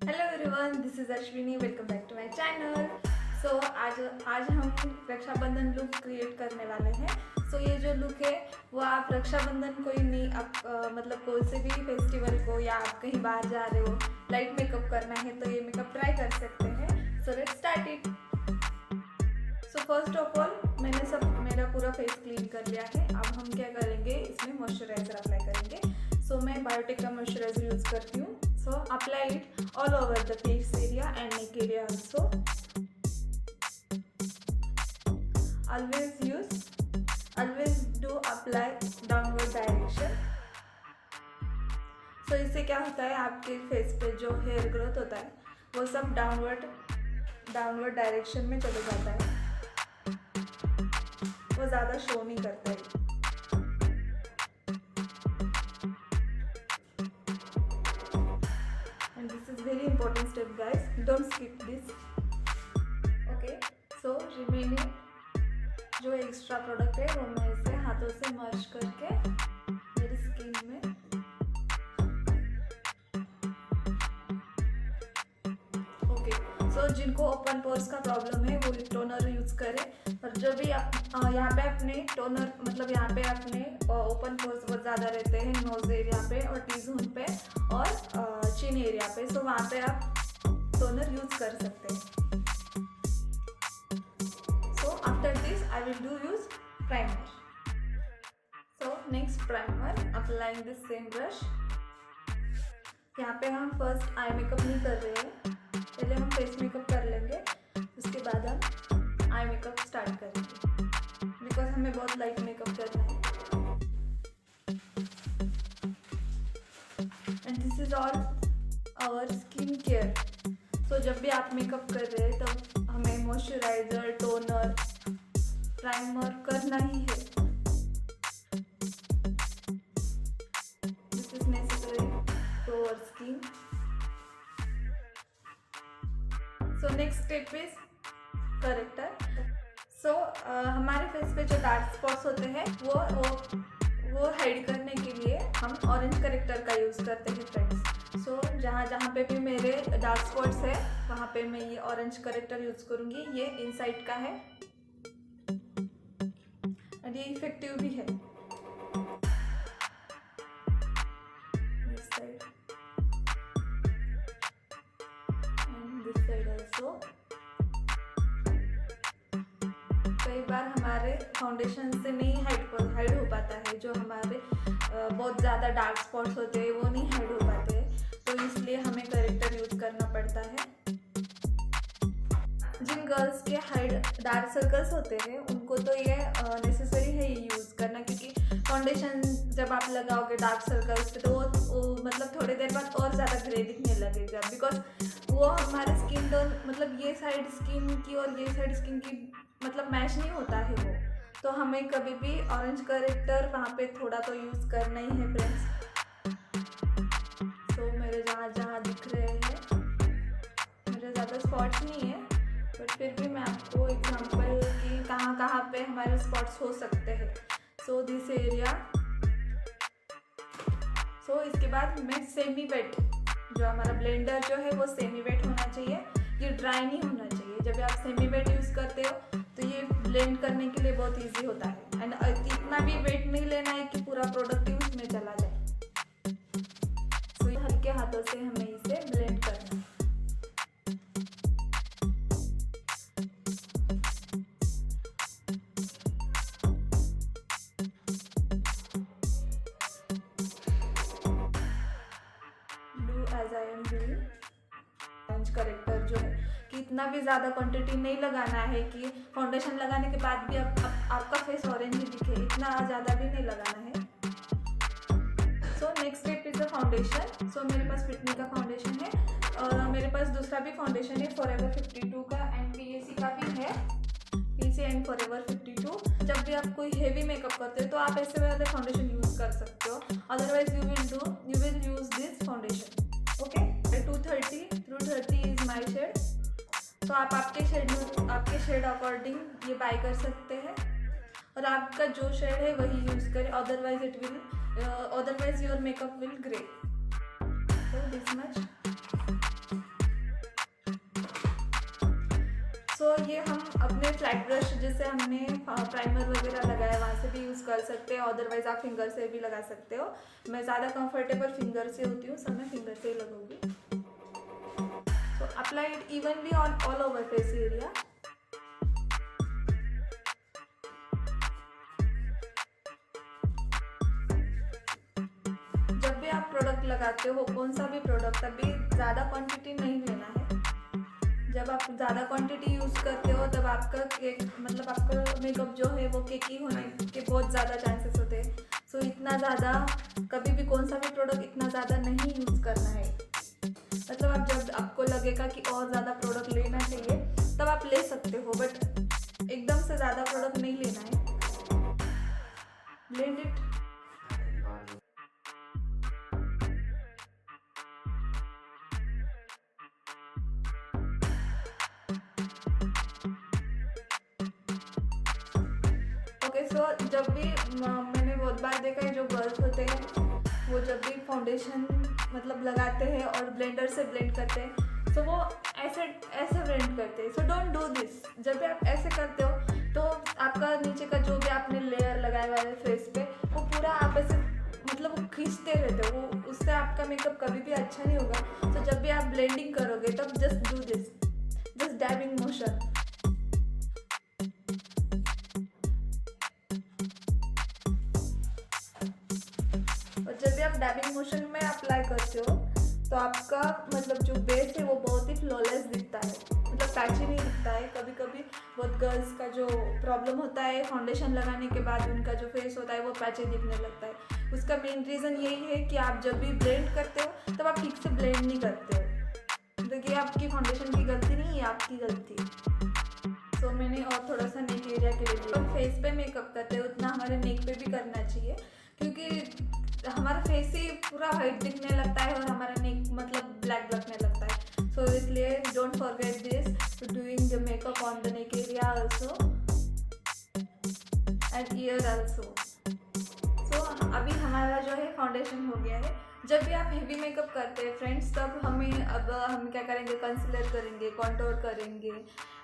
Hello everyone, this is Ashwini. Welcome back to my channel. So आज हम Rakshabandhan look create करने वाले हैं। सो ये जो लुक है वो आप रक्षाबंधन कोई नहीं, आप मतलब कोई से भी फेस्टिवल को या आप कहीं बाहर जा रहे हो, लाइट मेकअप करना है तो ये मेकअप ट्राई कर सकते हैं। So let's start it. So first of all मैंने मेरा पूरा फेस क्लीन कर लिया है। अब हम क्या करेंगे, इसमें मॉइस्चराइज़र अप्लाई करेंगे। सो मैं बायोटिक का मॉइस्चराइज़र यूज़ करती हूँ। So apply it all over the face area and neck area also. Always do apply downward direction. So इससे क्या होता है, आपके फेस पे जो हेयर ग्रोथ होता है वो सब डाउनवर्ड डायरेक्शन में चले जाता है, वो ज़्यादा शो नहीं करता है। Very important step guys, don't skip this. Okay, so remaining जो एक्स्ट्रा प्रोडक्ट है वो मैं इसे हाथों से मर्ज करके मेरी स्किन में सो जिनको ओपन पोर्स का प्रॉब्लम है वो टोनर यूज़ करें। और जो भी यहाँ पे अपने टोनर मतलब यहाँ पे अपने ओपन पोर्स बहुत ज़्यादा रहते हैं, नोज एरिया पे और टी जोन पे और चिन एरिया पे, सो वहाँ पे आप टोनर यूज़ कर सकते हैं। So after this I will do use primer. So next primer, applying this same brush. यहाँ पे हम फर्स्ट आई मेकअप नहीं कर रहे हैं, पहले हम फेस मेकअप कर लेंगे, उसके बाद हम आई मेकअप स्टार्ट करेंगे बिकॉज हमें बहुत लाइट मेकअप करना है। And this is all our skin care. So जब भी आप मेकअप कर रहे हैं तब हमें मॉइस्चराइजर, टोनर, प्राइमर करना ही है। This is necessary to our skin. So next step is corrector. So हमारे फेस पे जो डार्क स्पॉट्स होते हैं वो हाइड करने के लिए हम ऑरेंज करेक्टर का यूज़ करते हैं फ्रेंड्स। सो जहाँ पे भी मेरे डार्क स्पॉट्स है वहाँ पे मैं ये ऑरेंज करेक्टर यूज़ करूँगी। ये इनसाइड का है और ये इफेक्टिव भी है। This side and this side also. कई बार हमारे फाउंडेशन से नहीं हाइड हो पाता है, जो हमारे बहुत ज़्यादा डार्क स्पॉट्स होते हैं वो नहीं हाइड हो पाते हैं, तो इसलिए हमें करेक्टर यूज़ करना पड़ता है। जिन गर्ल्स के हाइड डार्क सर्कल्स होते हैं उनको तो ये नेसेसरी है ये यूज़ करना, क्योंकि फाउंडेशन जब आप लगाओगे डार्क सर्कल्स पे तो वो मतलब थोड़ी देर बाद और ज़्यादा ग्रे दिखने लगेगा, बिकॉज वो हमारे स्किन टोन मतलब ये साइड स्किन की और ये साइड स्किन की मतलब मैच नहीं होता है वो, तो हमें कभी भी ऑरेंज करेक्टर वहाँ पे थोड़ा तो यूज़ करना ही है फ्रेंड्स। सो मेरे जहाँ दिख रहे हैं, मेरे ज़्यादा स्पॉट्स नहीं है बट फिर भी मैं आपको एग्जांपल कि कहाँ पे हमारे स्पॉट्स हो सकते हैं। So this area. सो इसके बाद मैं सेमी वेट, जो हमारा ब्लेंडर जो है वो सेमी वेट होना चाहिए, ये ड्राई नहीं होना चाहिए। जब आप सेमी वेट यूज़ करते हो तो ये ब्लेंड करने के लिए बहुत इजी होता है एंड इतना भी वेट नहीं लेना है कि पूरा प्रोडक्ट उसमें चला जाए। सो हल्के हाथों से हमें इसे ब्लेंड करना है। Do as I am doing. Orange character जो है कि इतना भी ज़्यादा क्वांटिटी नहीं लगाना है कि फाउंडेशन लगाने के बाद भी आपका फेस ऑरेंज ही दिखे, इतना ज़्यादा भी नहीं लगाना है। So next step is the foundation. So मेरे पास फिटमी का फाउंडेशन है और मेरे पास दूसरा भी फाउंडेशन है फॉरएवर 52 का एंड पीएसी का भी है, पीसी एंड फॉरएवर 52। जब भी आप कोई हेवी मेकअप करते हो तो आप ऐसे वाले फाउंडेशन यूज़ कर सकते हो, otherwise you will use this foundation. Okay, 230 is my shade. तो आप आपके शेड अकॉर्डिंग ये बाय कर सकते हैं और आपका जो शेड है वही यूज़ करें, otherwise your makeup will grey. So this much. ये हम अपने फ्लैट ब्रश जिससे हमने प्राइमर वगैरह लगाया वहाँ से भी यूज़ कर सकते हो, अदरवाइज आप फिंगर से भी लगा सकते हो। मैं ज़्यादा कंफर्टेबल फिंगर से होती हूँ, सब मैं फिंगर से ही लगाऊंगी। So apply it evenly on all over face area. जब भी आप प्रोडक्ट लगाते हो, कोई सा भी प्रोडक्ट, तभी ज़्यादा क्वांटिटी नहीं लेना है। जब आप ज़्यादा क्वांटिटी यूज़ करते हो तब आपका केक मतलब आपका मेकअप जो है वो केकी होने के बहुत ज़्यादा चांसेस होते हैं। सो इतना ज़्यादा कभी भी कोई सा भी प्रोडक्ट इतना ज़्यादा नहीं यूज़ करना है। मतलब आप जब आपको लगेगा कि और ज़्यादा प्रोडक्ट लेना चाहिए तब आप ले सकते हो, बट एकदम से ज़्यादा प्रोडक्ट नहीं लेना है। Blend it. ओके, सो जब भी मैंने बहुत बार देखा है जो गर्ल्स होते हैं वो जब भी फाउंडेशन मतलब लगाते हैं और ब्लेंडर से ब्लेंड करते हैं तो वो ऐसे ऐसे ब्लेंड करते हैं। So don't do this. जब भी आप ऐसे करते हो तो आपका नीचे का जो भी आपने लेयर लगाया हुआ है फेस पे वो पूरा आप ऐसे मतलब वो खींचते रहते हो, वो उससे आपका मेकअप कभी भी अच्छा नहीं होगा। तो जब भी आप ब्लेंडिंग करोगे तब just do this, just डैबिंग motion. जब भी आप डैबिंग मोशन में अप्लाई करते हो तो आपका मतलब जो बेस है वो बहुत ही फ्लॉलेस दिखता है, मतलब पैची नहीं दिखता है। कभी कभी बहुत गर्ल्स का जो प्रॉब्लम होता है फाउंडेशन लगाने के बाद उनका जो फेस होता है वो पैची दिखने लगता है। उसका मेन रीज़न यही है कि आप जब भी ब्लेंड करते हो तब आप ठीक से ब्लेंड नहीं करते हो। देखिए आपकी फाउंडेशन की गलती नहीं है, आपकी गलती। तो मैंने और थोड़ा सा नेक एरिया के लिए हम फेस पे मेकअप करते हैं उतना हमारे नेक पे भी करना चाहिए, क्योंकि हमारा फेस ही पूरा वाइट दिखने लगता है और हमारा नेक मतलब ब्लैक लगने लगता है। सो इसलिए don't forget this to doing the makeup on the neck area also and ear also. So अभी हमारा जो है फाउंडेशन हो गया है। जब भी आप हेवी मेकअप करते हैं फ्रेंड्स तब हम क्या करेंगे, कंसीलर करेंगे, कॉन्टोर करेंगे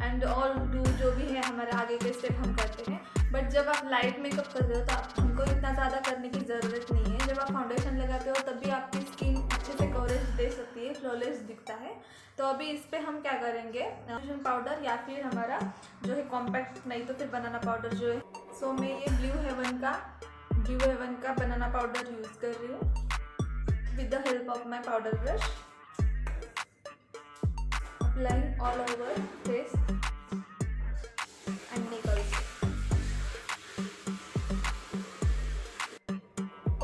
एंड ऑल डू जो भी है हमारे आगे के स्टेप हम करते हैं। बट जब आप लाइट मेकअप कर रहे हो तो हमको इतना ज़्यादा करने की ज़रूरत नहीं है। जब आप फाउंडेशन लगाते हो तब भी आपकी स्किन अच्छे से कवरेज दे सकती है, फ्लॉलेस दिखता है। तो अभी इस पर हम क्या करेंगे, फाउंडेशन पाउडर या फिर हमारा जो है कॉम्पैक्ट नहीं तो फिर बनाना पाउडर जो है। सो मैं ये ब्लू हेवन का बनाना पाउडर यूज़ कर रही हूँ with the help of my powder brush, applying all over face and neck also.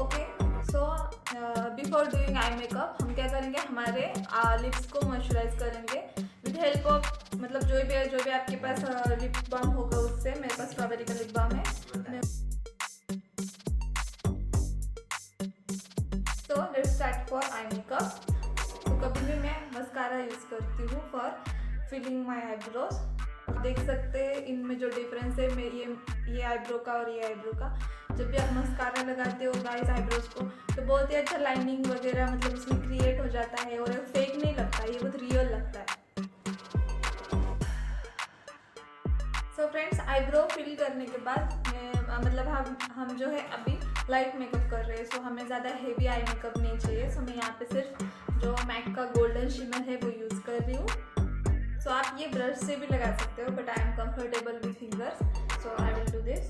Okay, so before doing eye makeup हम क्या करेंगे, हमारे लिप्स को मॉइस्चराइज करेंगे with help of मतलब जो भी आपके पास लिप बाम होगा उससे। मेरे पास स्ट्रॉबेरी का लिप बाम है। Let's start for eye makeup. तो कभी भी मैं मस्कारा यूज़ करती हूँ फॉर फिलिंग माई आईब्रोज। देख सकते हैं इनमें जो डिफरेंस है ये आईब्रो का और ये आईब्रो का। जब भी आप मस्कारा लगाते हो गाइस आईब्रोज को तो बहुत ही अच्छा लाइनिंग वगैरह मतलब उसमें क्रिएट हो जाता है और फेक नहीं लगता है, ये बहुत रियल लगता है। सो फ्रेंड्स, आईब्रो फिल करने के बाद मतलब हम जो है अभी लाइट मेकअप कर रहे हैं। सो हमें ज़्यादा हेवी आई मेकअप नहीं चाहिए। सो मैं यहाँ पे सिर्फ जो मैक का गोल्डन शिमर है वो यूज़ कर रही हूँ। सो आप ये ब्रश से भी लगा सकते हो but I am comfortable with fingers, so I will do this.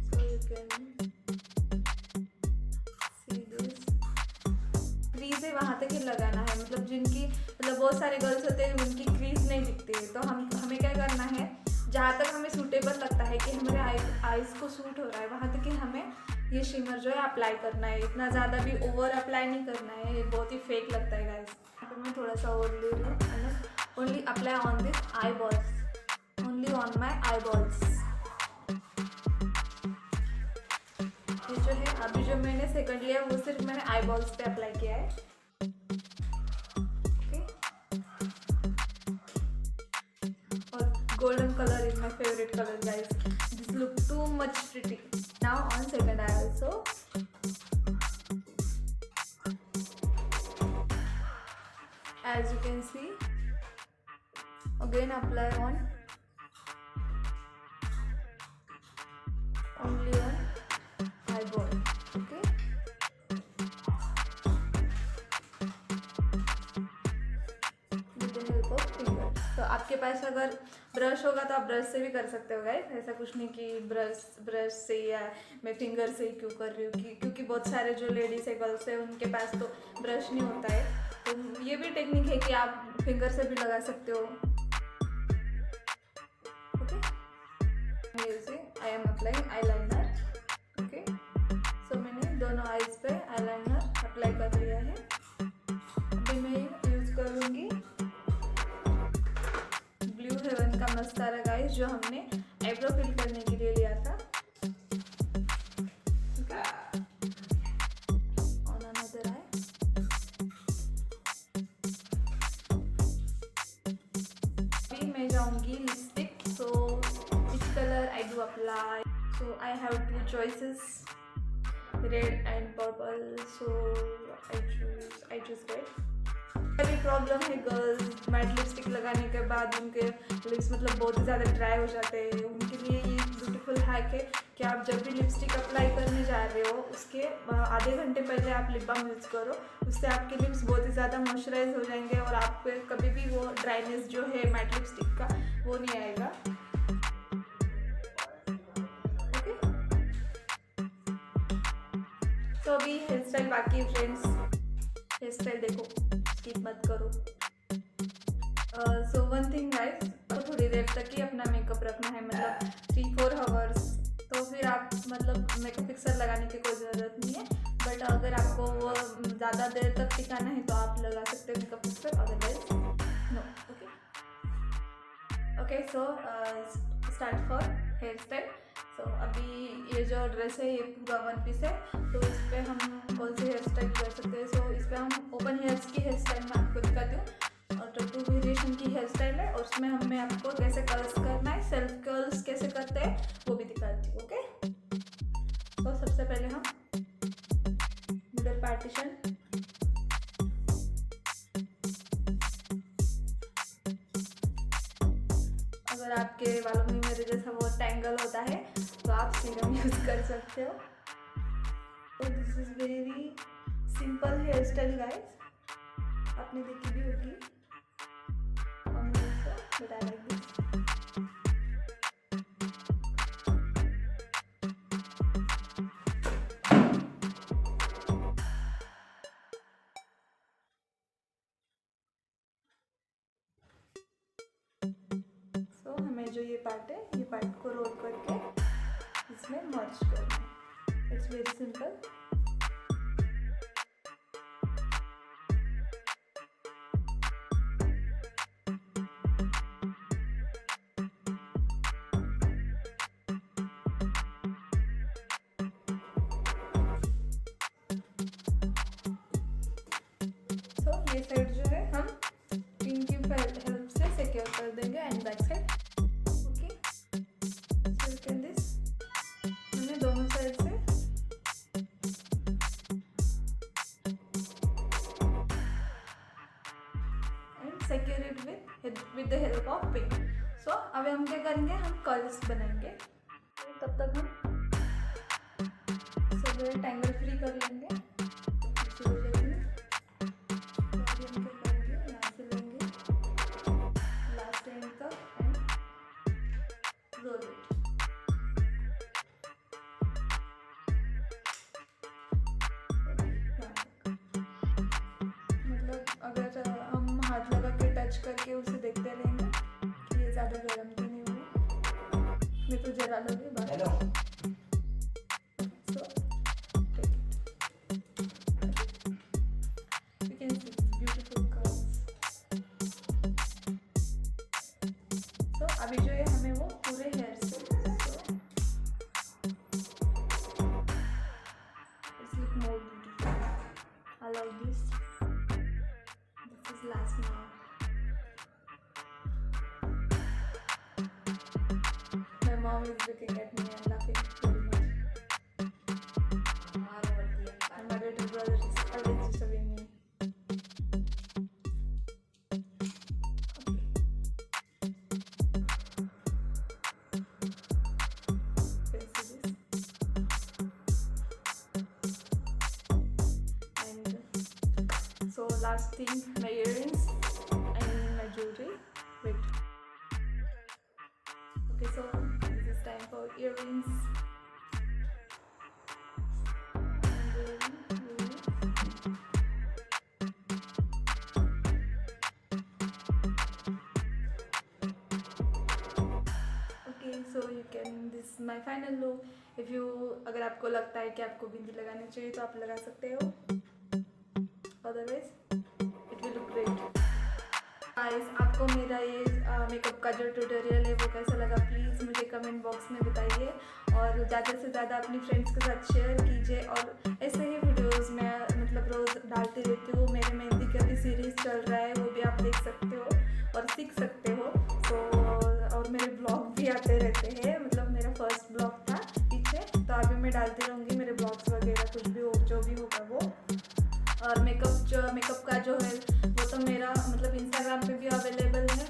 So you can see this. Crease है वहाँ तक ही लगाना है, मतलब जिनकी मतलब बहुत सारे गर्ल्स होते हैं उनकी क्रीज नहीं दिखती है। तो हमें क्या करना है, जहाँ तक हमें सूटेबल लगता है कि हमारे आईज को सूट हो रहा है वहाँ तक ही हमें ये शिमर जो है अप्लाई करना है। इतना ज़्यादा भी ओवर अप्लाई नहीं करना है, ये बहुत ही फेक लगता है गाइस। यहाँ पे मैं थोड़ा सा और ले रही हूँ। Only apply on this I balls, only on my I balls. ये जो है अभी जो मैंने सेकंड लिया वो सिर्फ मैंने आई बॉल्स पे अप्लाई किया है। Golden color is my favorite color guys. This look too much pretty. Now on second eye also. As you can see again apply on only on eyeball. Okay, with the help of finger. तो आपके पास अगर brush होगा तो आप brush से भी कर सकते हो गाइस, ऐसा कुछ नहीं कि ब्रश से या मैं फिंगर से ही क्यों कर रही हूँ, क्योंकि बहुत सारे जो लेडीज़ है गर्ल्स है उनके पास तो ब्रश नहीं होता है, तो ये भी टेक्निक है कि आप फिंगर से भी लगा सकते हो। Okay, I am applying eyeliner. Okay, so मैंने दोनों आईज पे आईलाइनर अप्लाई कर लिया है। अभी मैं यूज़ करूँगी ब्लू हेवन का मस्कारा गाइस, जो हमने आईब्रो फिल करने के लिए लिया था। On another I. अभी मैं जाऊंगी lipstick. So which color I do apply? So I have two choices, red and purple. So I choose red. अभी प्रॉब्लम है गर्ल्स, मैट लिपस्टिक लगाने के बाद उनके लिप्स मतलब बहुत ही ज़्यादा ड्राई हो जाते हैं। उनके लिए ये ब्यूटीफुल हैक है कि आप जब भी लिपस्टिक अप्लाई करने जा रहे हो उसके आधे घंटे पहले आप लिप बाम यूज़ करो। उससे आपके लिप्स बहुत ही ज़्यादा मॉइस्चराइज हो जाएंगे और आप कभी भी वो ड्राइनेस जो है मैट लिपस्टिक का वो नहीं आएगा। ओके, तो अभी हेयर स्टाइल बाकी है फ्रेंड्स, हेयर स्टाइल देखो, स्किप मत करो। सो वन थिंग गाइस, थोड़ी देर तक ही अपना मेकअप रखना है, मतलब 3-4 आवर्स। तो फिर आप मतलब मेकअप फिक्सर लगाने की कोई ज़रूरत नहीं है, बट अगर आपको वो ज़्यादा देर तक टिकाना है तो आप लगा सकते हो makeup fixer, otherwise no. Okay, so start for hairstyle. So अभी ये जो ड्रेस है ये पूरा वन पीस है, तो इस पर हम कौन से हेयर स्टाइल कर सकते हैं। सो इस पर हम ओपन हेयर्स की हेयर स्टाइल मैं आपको दिखाती हूँ, और टू वेरिएशन की हेयर स्टाइल है, और उसमें हमें आपको कैसे कर्ल्स करना है, सेल्फ कर्ल्स कैसे करते हैं वो भी दिखाती हूँ। ओके, तो सबसे पहले हम मिडल पार्टीशन, अगर आपके बालों में मेरे जैसा वो टैंगल होता है तो आप सीरम यूज़ कर सकते हो। तो this is very simple hair style guys, आपने देखी भी होगी, but I like this. So हमें जो ये पार्ट है, ये पार्ट को रोल करके इसमें मर्ज करना है। It's very simple. सो ये साइड जो है हम पिन की हेल्प से सिक्योर कर देंगे and back side. Okay, so can this हमने दोनों साइड से and secure it with the help of pin. So अब हम क्या करेंगे, हम कर्ल्स बनाएंगे। तब तक हम सब टैंगल फ्री कर लेंगे। मतलब अगर हम हाथ लगा के टच करके उसे देखते रहेंगे कि ये ज़्यादा गर्म तो नहीं हुआ, मैं तो जला लगे बात। अभी जो है हमें वो पूरे हेयर से it's look more beautiful. I love this. This is last now. My mom is looking at me and laughing very much. And my little brother is always disturbing me. Okay. last thing, my earrings and my jewelry. Wait. Okay, so this is time for earrings. So you can this my final look. If you अगर आपको लगता है कि आपको बिंदी लगानी चाहिए तो आप लगा सकते हो, otherwise it will look great. Guys, आपको मेरा ये मेकअप का जो ट्यूटोरियल है वो कैसा लगा प्लीज़ मुझे कमेंट बॉक्स में बताइए, और ज़्यादा से ज़्यादा अपनी फ्रेंड्स के साथ शेयर कीजिए. और ऐसे ही वीडियोस मैं मतलब रोज़ डालती रहती हूँ. मेरे मेहंदी का भी सीरीज़ चल रहा है, वो भी आप देख सकते हो और सीख सकते हो. और मेरे ब्लॉग भी आते रहते हैं, मतलब मेरा फर्स्ट ब्लॉग था पीछे, तो अभी मैं डालती रहूँगी मेरे ब्लॉग्स वगैरह, कुछ भी हो जो भी होगा वो. और मेकअप का जो है वो तो मेरा मतलब इंस्टाग्राम पे भी अवेलेबल है,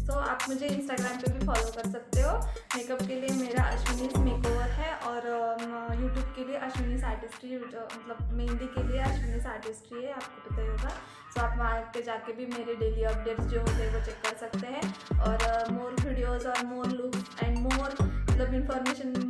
तो आप मुझे इंस्टाग्राम पे भी फॉलो कर सकते हो. मेकअप के लिए मेरा अश्विनीज मेकओवर है, और यूट्यूब के लिए अश्विनीज आर्टिस्ट्री, मतलब मेहंदी के लिए अश्विनीज आर्टिस्ट्री है, आपको पता ही होगा. तो आप वहाँ पे जाके भी मेरे डेली अपडेट्स जो होते हैं वो चेक कर सकते हैं. और मोर वीडियोज़ और मोर लुक्स एंड मोर मतलब इन्फॉर्मेशन